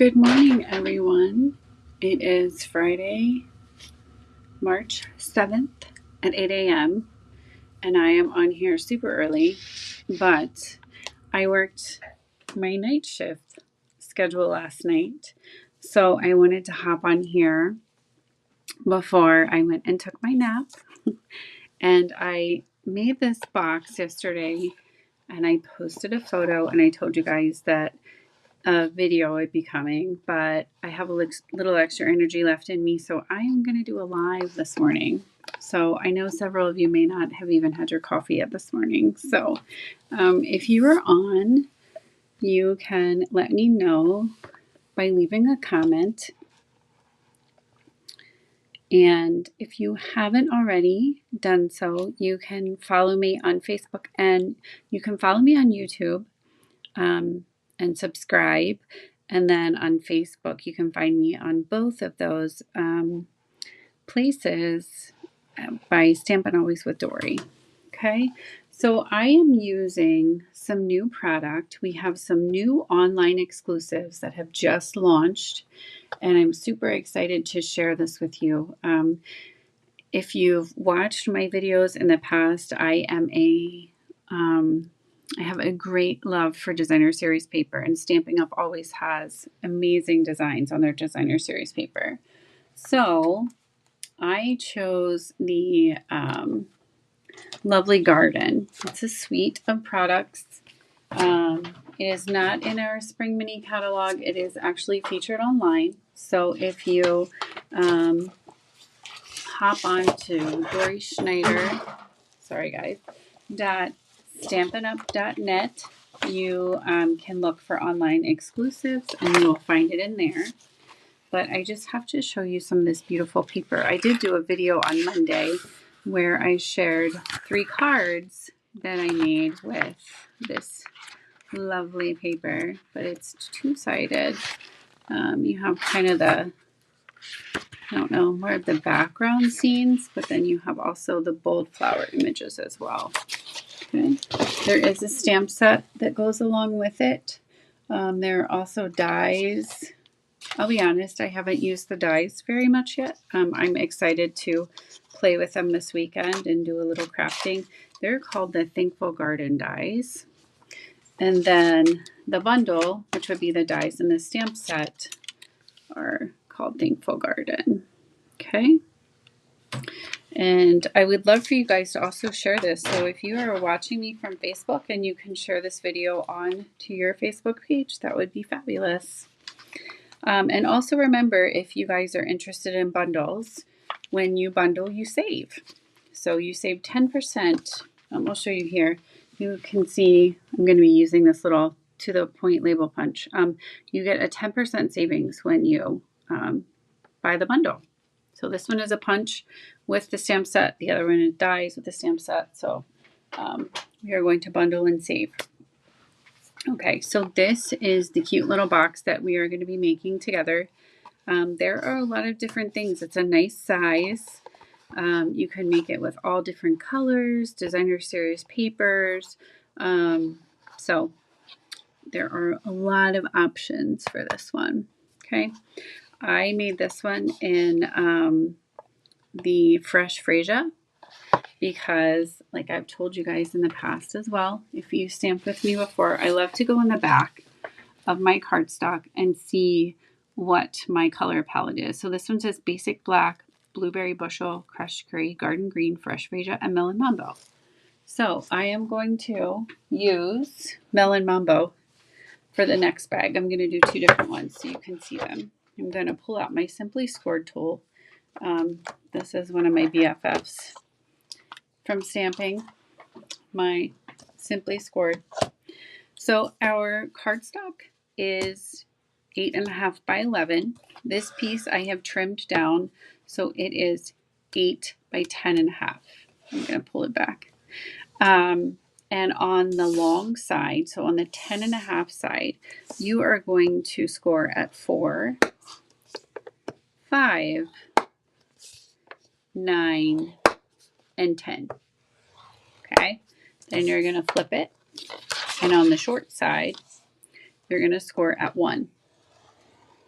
Good morning, everyone. It is Friday, March 7th at 8 a.m., and I am on here super early, but I worked my night shift schedule last night, so I wanted to hop on here before I went and took my nap, and I made this box yesterday, and I posted a photo, and I told you guys that a video would be coming, but I have a little extra energy left in me, so I am going to do a live this morning. So I know several of you may not have even had your coffee yet this morning. So if you are on, you can let me know by leaving a comment. And if you haven't already done so, you can follow me on Facebook and you can follow me on YouTube. And subscribe. And then on Facebook, you can find me on both of those places by Stampin' Always with Dory. Okay, so I am using some new product. We have some new online exclusives that have just launched, and I'm super excited to share this with you. If you've watched my videos in the past, I have a great love for designer series paper, and Stampin' Up! Always has amazing designs on their designer series paper. So I chose the Lovely Garden. It's a suite of products. It is not in our spring mini catalog. It is actually featured online. So if you hop on to Dory Schneider, sorry guys, stampinup.net, you can look for online exclusives and you will find it in there. But I just have to show you some of this beautiful paper. I did do a video on Monday where I shared 3 cards that I made with this lovely paper, but it's two-sided. You have kind of the, I don't know, more of the background scenes, but then you have also the bold flower images as well. Okay. There is a stamp set that goes along with it. There are also dies. I'll be honest, I haven't used the dies very much yet. I'm excited to play with them this weekend and do a little crafting. They're called the Thankful Garden dies. And then the bundle, which would be the dies in the stamp set, are called Thankful Garden. Okay. And I would love for you guys to also share this. So if you are watching me from Facebook and you can share this video on to your Facebook page, that would be fabulous. And also remember, if you guys are interested in bundles, when you bundle, you save. So you save 10%. I'll show you here. You can see I'm going to be using this little to the point label punch. You get a 10% savings when you buy the bundle. So this one is a punch with the stamp set. The other one is dies with the stamp set. So we are going to bundle and save. Okay, so this is the cute little box that we are going to be making together. There are a lot of different things. It's a nice size. You can make it with all different colors, designer series papers. So there are a lot of options for this one. Okay. I made this one in the Fresh Freesia because, like I've told you guys in the past as well, if you stamped with me before, I love to go in the back of my cardstock and see what my color palette is. So this one says Basic Black, Blueberry Bushel, Crushed Gray, Garden Green, Fresh Freesia, and Melon Mambo. So I am going to use Melon Mambo for the next bag. I'm going to do 2 different ones so you can see them. I'm going to pull out my Simply Scored tool. This is one of my BFFs from stamping, my Simply Scored. So our cardstock is 8.5 by 11. This piece I have trimmed down, so it is 8 by 10.5. I'm going to pull it back. And on the long side, so on the 10.5 side, you are going to score at 4, 5, 9, and 10. Okay, then you're going to flip it, and on the short side, you're going to score at 1.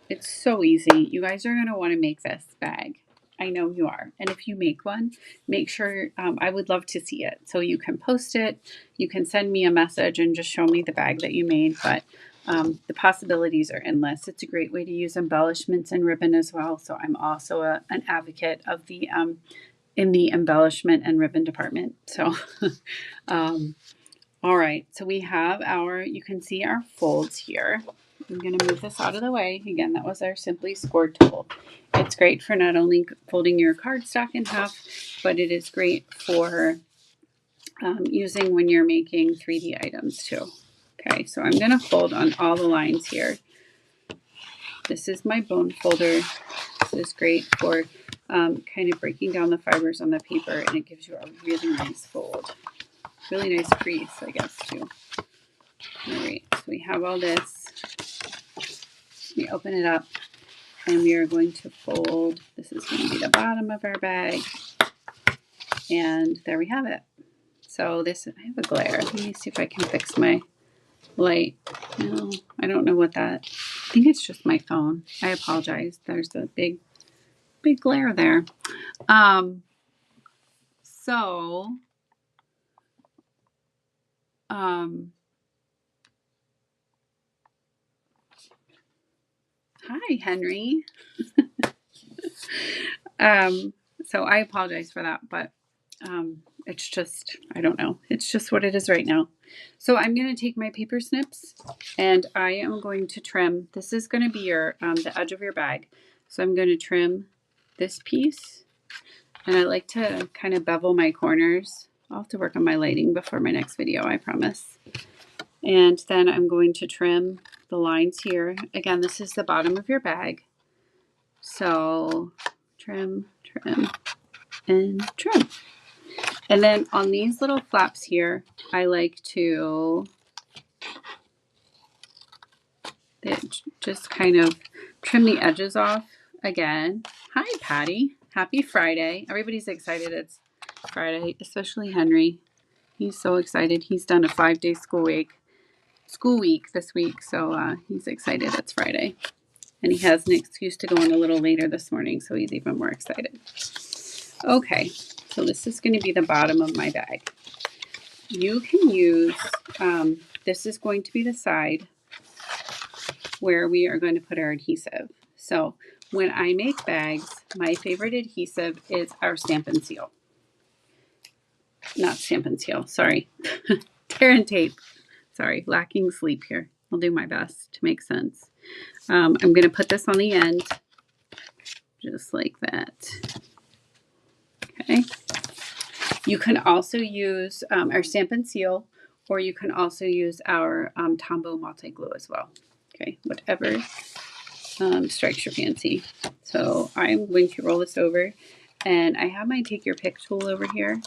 It's so easy. You guys are going to want to make this bag. I know you are. And if you make one, make sure, I would love to see it. So you can post it, you can send me a message and just show me the bag that you made. But the possibilities are endless. It's a great way to use embellishments and ribbon as well. So I'm also an advocate of the in the embellishment and ribbon department. So, all right. So we have you can see our folds here. I'm going to move this out of the way. Again, that was our Simply Scored tool. It's great for not only folding your cardstock in half, but it is great for using when you're making 3D items too. Okay, so I'm going to fold on all the lines here. This is my bone folder. This is great for kind of breaking down the fibers on the paper, and it gives you a really nice fold. Really nice crease, I guess, too. All right, so we have all this. We open it up, and we are going to fold. This is going to be the bottom of our bag, and there we have it. So this, I have a glare. Let me see if I can fix my light. No, I don't know what that. I think it's just my phone. I apologize. There's a big glare there. Hi, Henry. So I apologize for that, but it's just, I don't know. It's just what it is right now. So I'm going to take my paper snips and I am going to trim. This is going to be your the edge of your bag. So I'm going to trim this piece, and I like to kind of bevel my corners. I'll have to work on my lighting before my next video, I promise. And then I'm going to trim the lines here. Again, this is the bottom of your bag. So trim, trim, and trim. And then on these little flaps here, I like to just kind of trim the edges off again. Hi, Patty. Happy Friday. Everybody's excited it's Friday, especially Henry. He's so excited. He's done a 5-day school week this week, so he's excited it's Friday. And he has an excuse to go in a little later this morning, so he's even more excited. Okay, so this is going to be the bottom of my bag. You can use, this is going to be the side where we are going to put our adhesive. So when I make bags, my favorite adhesive is our Stamp and Seal. Not Stamp and Seal, sorry. Tear and Tape. Sorry, lacking sleep here. I'll do my best to make sense. I'm going to put this on the end, just like that. Okay. You can also use our Stamp and Seal, or you can also use our Tombow multi-glue as well. Okay, whatever strikes your fancy. So I'm going to roll this over, and I have my Take Your Pick tool over here.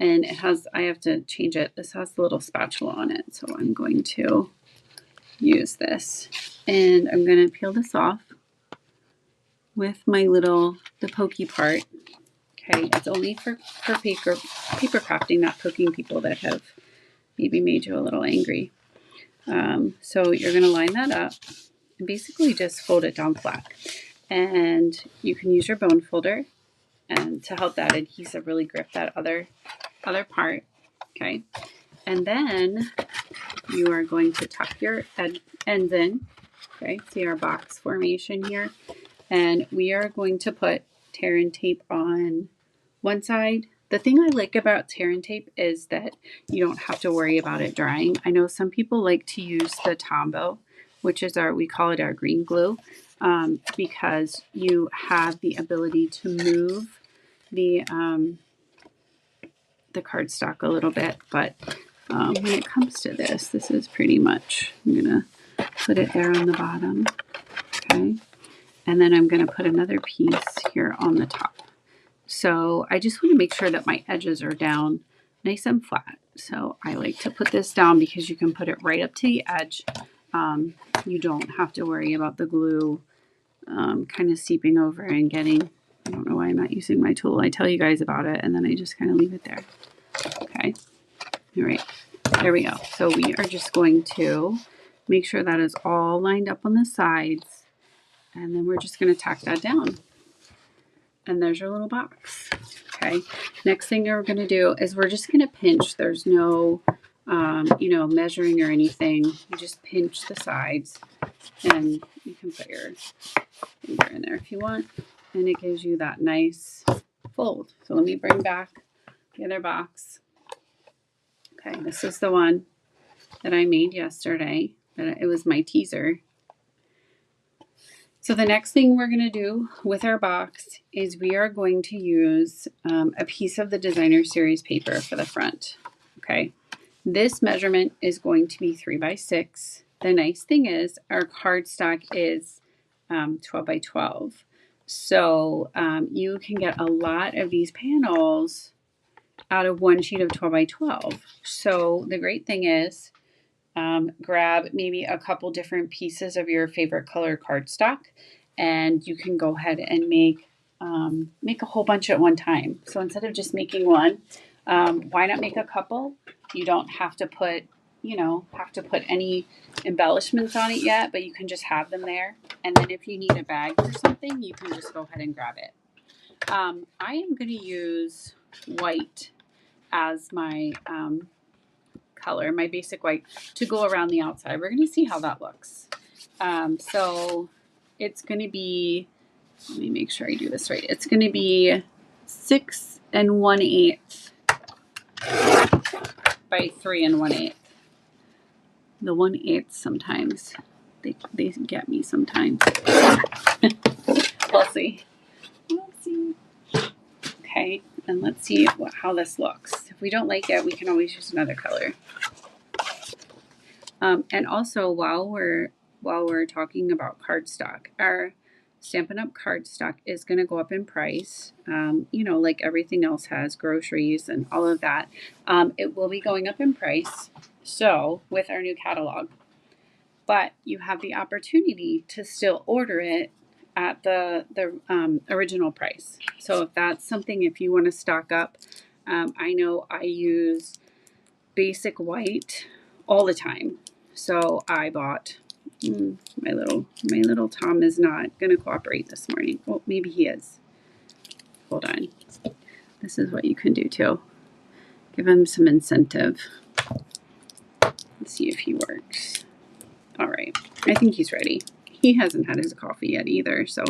And it has, I have to change it. This has the little spatula on it. So I'm going to use this. And I'm going to peel this off with my the pokey part. Okay, it's only for paper crafting, not poking people that have maybe made you a little angry. So you're going to line that up and basically just fold it down flat. And you can use your bone folder and to help that adhesive really grip that other part. Okay, and then you are going to tuck your ends in. Okay, see our box formation here, and we are going to put tear and tape on one side. The thing I like about tear and tape is that you don't have to worry about it drying. I know some people like to use the Tombow, which is we call it our green glue, because you have the ability to move the cardstock a little bit. But when it comes to this is pretty much, I'm gonna put it there on the bottom, okay? And then I'm gonna put another piece here on the top. So I just want to make sure that my edges are down nice and flat. So I like to put this down because you can put it right up to the edge. You don't have to worry about the glue kind of seeping over and getting, I don't know why I'm not using my tool. I tell you guys about it and then I just kind of leave it there. Okay. All right. There we go. So we are just going to Make sure that is all lined up on the sides. And then we're just going to tack that down. And there's your little box. Okay. Next thing we're going to do is we're just going to pinch. There's no, you know, measuring or anything. You just pinch the sides and you can put your finger in there if you want. And it gives you that nice fold. So let me bring back the other box. Okay. This is the one that I made yesterday. It was my teaser. So the next thing we're going to do with our box is we are going to use a piece of the Designer Series paper for the front. Okay, this measurement is going to be 3 by 6. The nice thing is our cardstock is 12 by 12. So you can get a lot of these panels out of one sheet of 12 by 12. So the great thing is grab maybe a couple different pieces of your favorite color cardstock, and you can go ahead and make a whole bunch at one time. So instead of just making one, why not make a couple? You don't have to put, you know, any embellishments on it yet, but you can just have them there. And then if you need a bag or something, you can just go ahead and grab it. I am going to use white as my color, my basic white, to go around the outside. We're going to see how that looks. So it's going to be, let me make sure I do this right. It's going to be 6 1/8 by 3 1/8. The 1/8 sometimes they get me sometimes. We'll see. Okay, and let's see how this looks. If we don't like it, we can always use another color. And also, while we're talking about cardstock, our Stampin' Up! Cardstock is going to go up in price. You know, like everything else has, groceries and all of that. It will be going up in price. So with our new catalog, but you have the opportunity to still order it at the original price. So if that's something, if you want to stock up, I know I use basic white all the time. So I bought, my little Tom is not going to cooperate this morning. Well, maybe he is. Hold on. This is what you can do too. Give him some incentive. Let's see if he works. All right. I think he's ready. He hasn't had his coffee yet either, so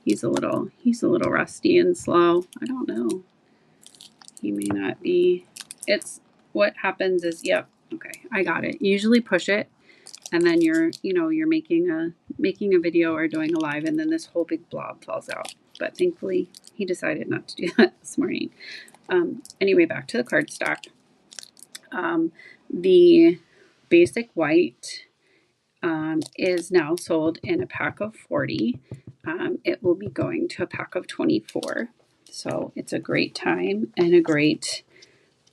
he's a little rusty and slow. I don't know. He may not be. It's what happens is, yep. Okay, I got it. You usually push it, and then you're making a video or doing a live, and then this whole big blob falls out. But thankfully, he decided not to do that this morning. Anyway, back to the cardstock. The basic white is now sold in a pack of 40. It will be going to a pack of 24. So it's a great time and a great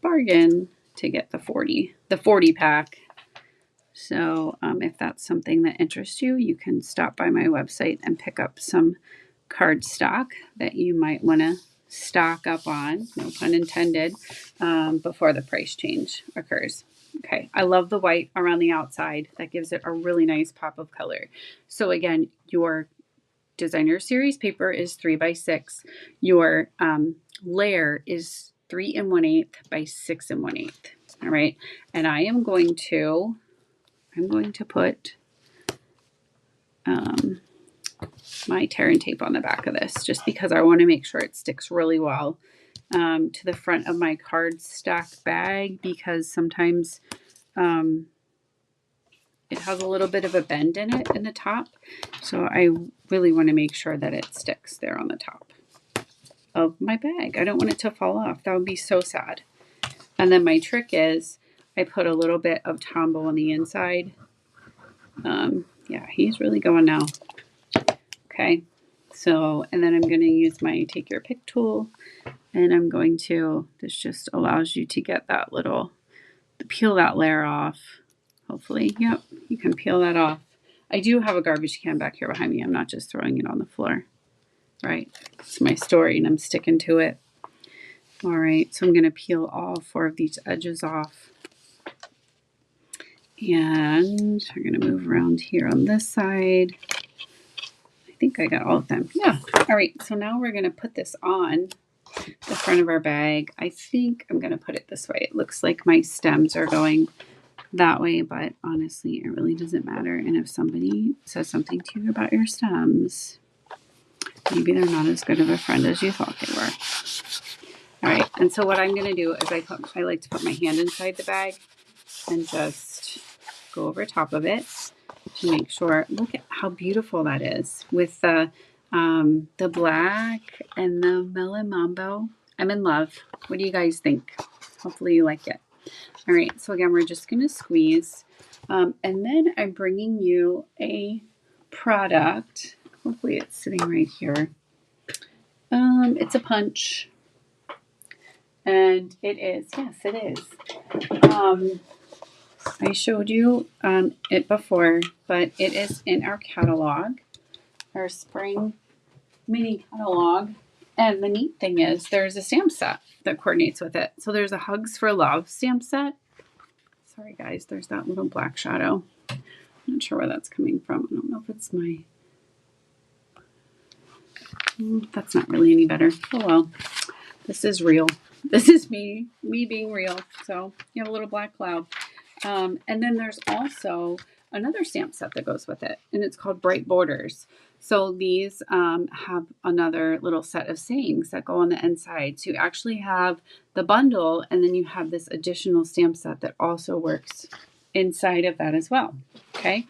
bargain to get the 40 pack. So if that's something that interests you, you can stop by my website and pick up some cardstock that you might want to stock up on, no pun intended, before the price change occurs. Okay, I love the white around the outside. That gives it a really nice pop of color. So again, your Designer Series paper is 3 by 6. Your layer is 3 1/8 by 6 1/8. All right, and I'm going to put my tear and tape on the back of this, just because I want to make sure it sticks really well to the front of my cardstock bag, because sometimes it has a little bit of a bend in it in the top. So I really want to make sure that it sticks there on the top of my bag. I don't want it to fall off. That would be so sad. And then my trick is I put a little bit of Tombow on the inside. Yeah, he's really going now. Okay, so, and then I'm going to use my Take Your Pick tool, and I'm going to, this just allows you to get that peel that layer off. Hopefully, yep, you can peel that off. I do have a garbage can back here behind me. I'm not just throwing it on the floor, right? It's my story and I'm sticking to it. All right, so I'm going to peel all 4 of these edges off. And we're going to move around here on this side. I think I got all of them. Yeah. All right. So now we're going to put this on the front of our bag. I think I'm going to put it this way. It looks like my stems are going that way, but honestly, it really doesn't matter. And if somebody says something to you about your stems, maybe they're not as good of a friend as you thought they were. All right. And so what I'm going to do is I like to put my hand inside the bag and just go over top of it to make sure. Look at how beautiful that is with the black and the melon mambo. I'm in love. What do you guys think? Hopefully you like it. All right, so again, we're just going to squeeze. And then I'm bringing you a product. Hopefully it's sitting right here. It's a punch. And it is. Yes, it is. I showed you it before, but it is in our catalog, our spring mini catalog. And the neat thing is there's a stamp set that coordinates with it. So there's a Hugs for Love stamp set. Sorry guys, there's that little black shadow. I'm not sure where that's coming from. I don't know if it's my... That's not really any better. Oh well, this is real. This is me being real. So you have a little black cloud. And then there's also another stamp set that goes with it, and it's called Bright Borders. So these have another little set of sayings that go on the inside. So you actually have the bundle, and then you have this additional stamp set that also works inside of that as well. Okay,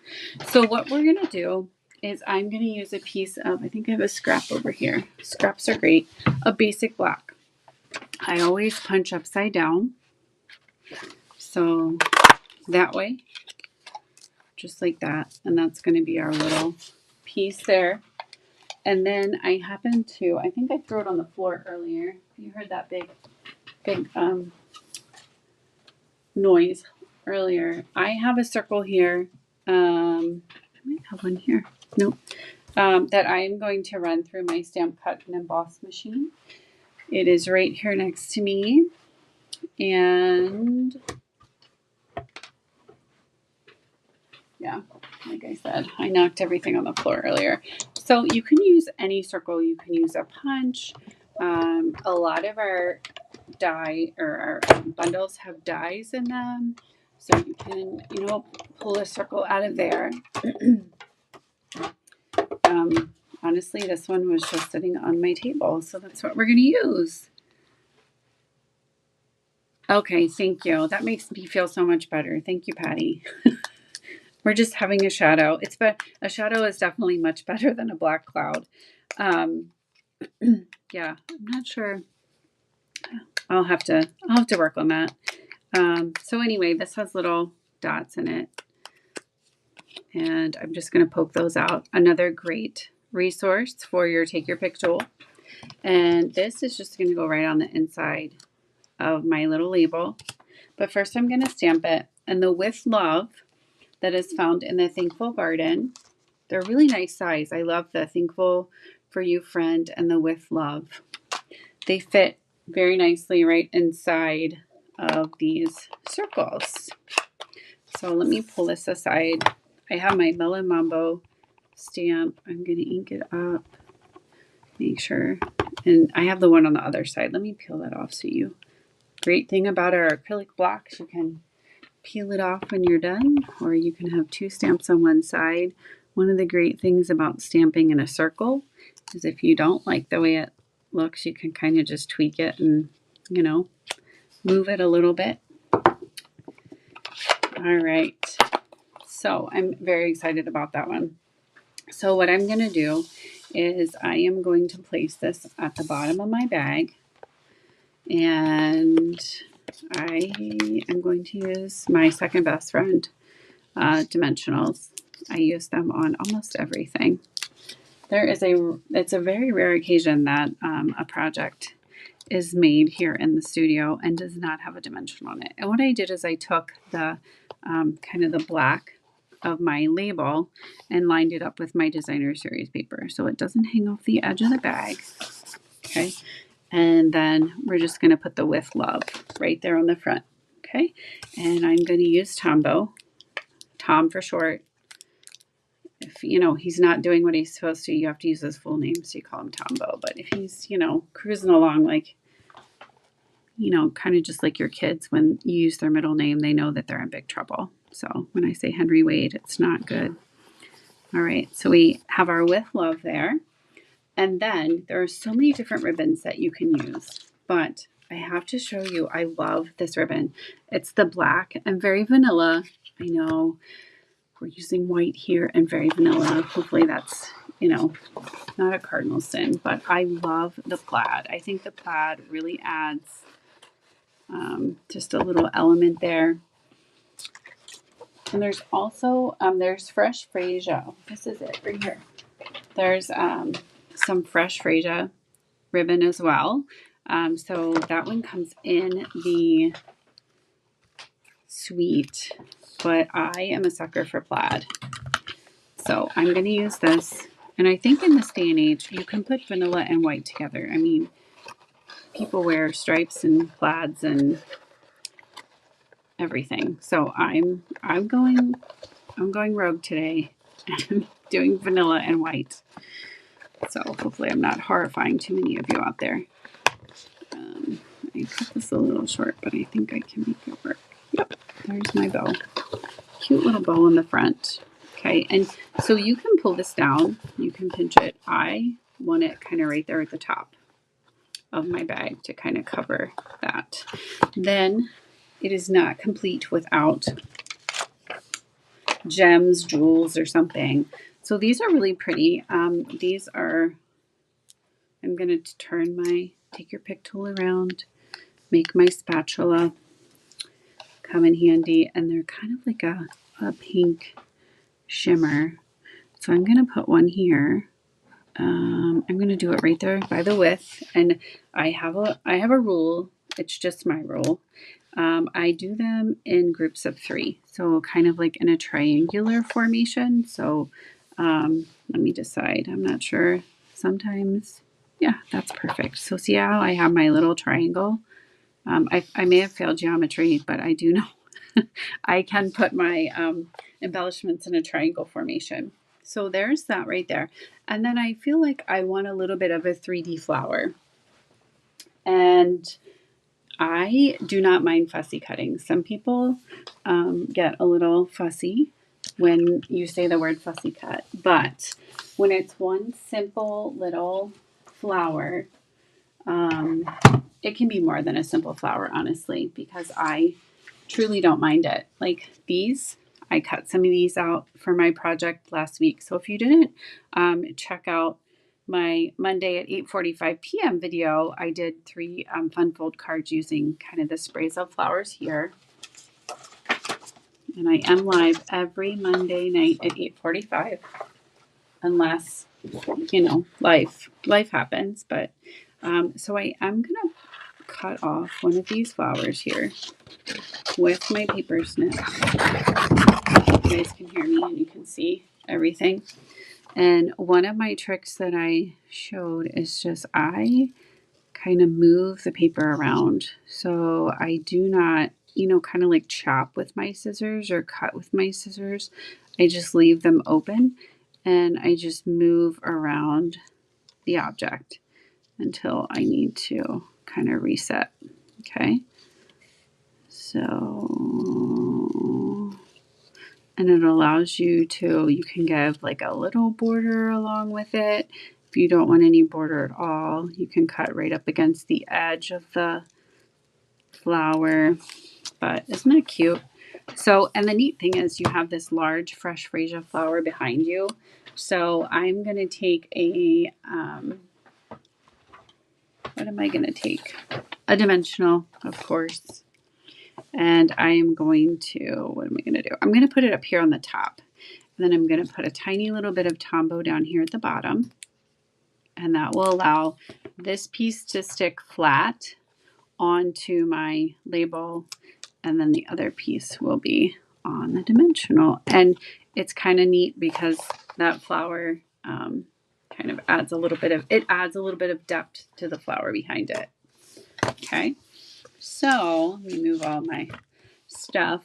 so what we're going to do is I'm going to use a piece of, I think I have a scrap over here. Scraps are great. A basic black. I always punch upside down. So that way, just like that. And that's going to be our little piece there. And then I happen to, I think I threw it on the floor earlier. You heard that big noise earlier. I have a circle here. I might have one here. Nope. That I am going to run through my stamp cut and emboss machine. It is right here next to me. And yeah, like I said, I knocked everything on the floor earlier. So you can use any circle. You can use a punch. A lot of our die or our bundles have dies in them. So you can, pull a circle out of there. Honestly, this one was just sitting on my table. So that's what we're going to use. Okay, thank you. That makes me feel so much better. Thank you, Patty. We're just having a shadow. A shadow is definitely much better than a black cloud. Yeah, I'm not sure. I'll have to work on that. So anyway, this has little dots in it, and I'm just going to poke those out. Another great resource for your Take Your Pick tool. And this is just going to go right on the inside of my little label. But first I'm going to stamp it. And the With Love that is found in the Thankful Garden, they're really nice size. I love the Thankful for You Friend and the With Love. They fit very nicely right inside of these circles. So let me pull this aside. I have my Melon Mambo stamp. I'm going to ink it up. Make sure. And I have the one on the other side. Let me peel that off so you. Great thing about our acrylic blocks, you can peel it off when you're done, or you can have two stamps on one side. One of the great things about stamping in a circle is if you don't like the way it looks, you can kind of just tweak it and, move it a little bit. All right. So I'm very excited about that one. So what I'm going to do is I am going to place this at the bottom of my bag, and I am going to use my Second Best Friend dimensionals. I use them on almost everything. It's a very rare occasion that a project is made here in the studio and does not have a dimension on it. And what I did is I took the kind of the black of my label and lined it up with my Designer Series paper so it doesn't hang off the edge of the bag. Okay. And then we're just going to put the With Love right there on the front. Okay. And I'm going to use Tombow Tom for short. If, you know, he's not doing what he's supposed to, you have to use his full name, so you call him Tombo. But if he's, you know, cruising along like, you know, kind of just like your kids, when you use their middle name, they know that they're in big trouble. So when I say Henry Wade, it's not good. All right, so we have our With Love there. And then there are so many different ribbons that you can use. But I have to show you, I love this ribbon. It's the black and very vanilla. I know we're using white here and very vanilla. Hopefully that's, you know, not a cardinal sin. But I love the plaid. I think the plaid really adds just a little element there. And there's also, there's fresh freesia. This is it right here. There's some fresh freesia ribbon as well. So that one comes in the sweet, but I am a sucker for plaid. So I'm going to use this. And I think in this day and age, you can put vanilla and white together. I mean, people wear stripes and plaids and everything. So I'm going rogue today. I'm doing vanilla and white. So hopefully I'm not horrifying too many of you out there. I cut this a little short, but I think I can make it work. Yep, there's my bow. Cute little bow in the front. Okay, and so you can pull this down. You can pinch it. I want it kind of right there at the top of my bag to kind of cover that. Then it is not complete without gems, jewels, or something. So these are really pretty. These are, I'm going to take your pick tool around, make my spatula come in handy, and they're kind of like a pink shimmer. So I'm going to put one here. I'm going to do it right there by the width, and I have a rule. It's just my rule. I do them in groups of 3, so kind of like in a triangular formation. So let me decide. I'm not sure. Sometimes, yeah, that's perfect. So see how I have my little triangle? I may have failed geometry, but I do know I can put my embellishments in a triangle formation. So there's that right there. And then I feel like I want a little bit of a 3D flower. And I do not mind fussy cutting. Some people get a little fussy when you say the word fussy cut. But when it's one simple little flower, it can be more than a simple flower, honestly, because I truly don't mind it. Like these, I cut some of these out for my project last week. So if you didn't check out my Monday at 8:45 p.m. video, I did 3 fun fold cards using kind of the sprays of flowers here. And I am live every Monday night at 8:45, unless, you know, life happens. But so I am going to cut off one of these flowers here with my paper snip. You guys can hear me and you can see everything. And one of my tricks that I showed is just I kind of move the paper around. So I do not, you know, kind of like chop with my scissors or cut with my scissors. I just leave them open and I just move around the object until I need to kind of reset. Okay. So, and it allows you can give like a little border along with it. If you don't want any border at all, you can cut right up against the edge of the flower. But isn't that cute? So, and the neat thing is you have this large fresh freesia flower behind you. So I'm going to take a, what am I going to take? A dimensional, of course. And I am going to, what am I going to do? I'm going to put it up here on the top. And then I'm going to put a tiny little bit of Tombow down here at the bottom. And that will allow this piece to stick flat onto my label. And then the other piece will be on the dimensional. And it's kind of neat because that flower kind of adds a little bit of depth to the flower behind it. Okay. So let me move all my stuff.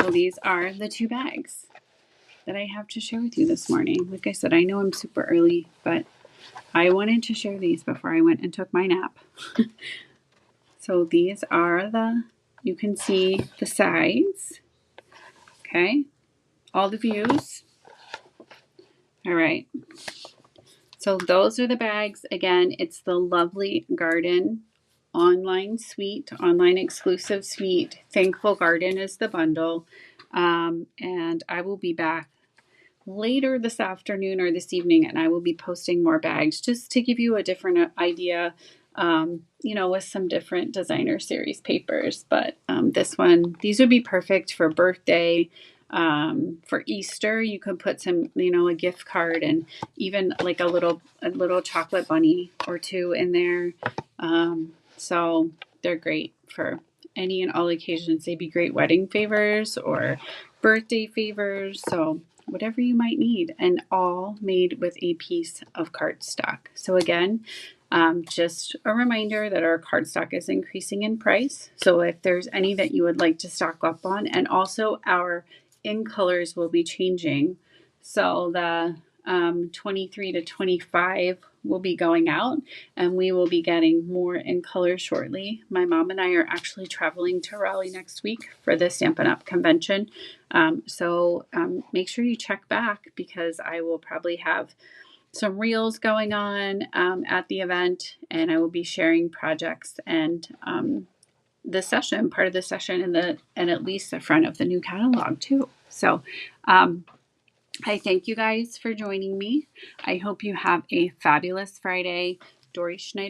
So these are the 2 bags that I have to share with you this morning. Like I said, I know I'm super early, but I wanted to share these before I went and took my nap. So these are you can see the sides, okay? All the views. All right. So those are the bags. Again, it's the Lovely Garden online suite, online exclusive suite. Thankful Garden is the bundle. And I will be back later this afternoon or this evening, and I will be posting more bags just to give you a different idea, with some different designer series papers. But these would be perfect for birthday. For Easter, you could put some, a gift card and even like a little chocolate bunny or 2 in there. So they're great for any and all occasions. They'd be great wedding favors or birthday favors. So whatever you might need, and all made with a piece of cardstock. So again, just a reminder that our cardstock is increasing in price. So if there's any that you would like to stock up on, and also our in colors will be changing. So the 23 to 25 will be going out, and we will be getting more in color shortly. My mom and I are actually traveling to Raleigh next week for the Stampin' Up! Convention. So make sure you check back, because I will probably have some reels going on at the event, and I will be sharing projects and part of the session, and at least the front of the new catalog too. So I thank you guys for joining me. I hope you have a fabulous Friday. Dory Schneider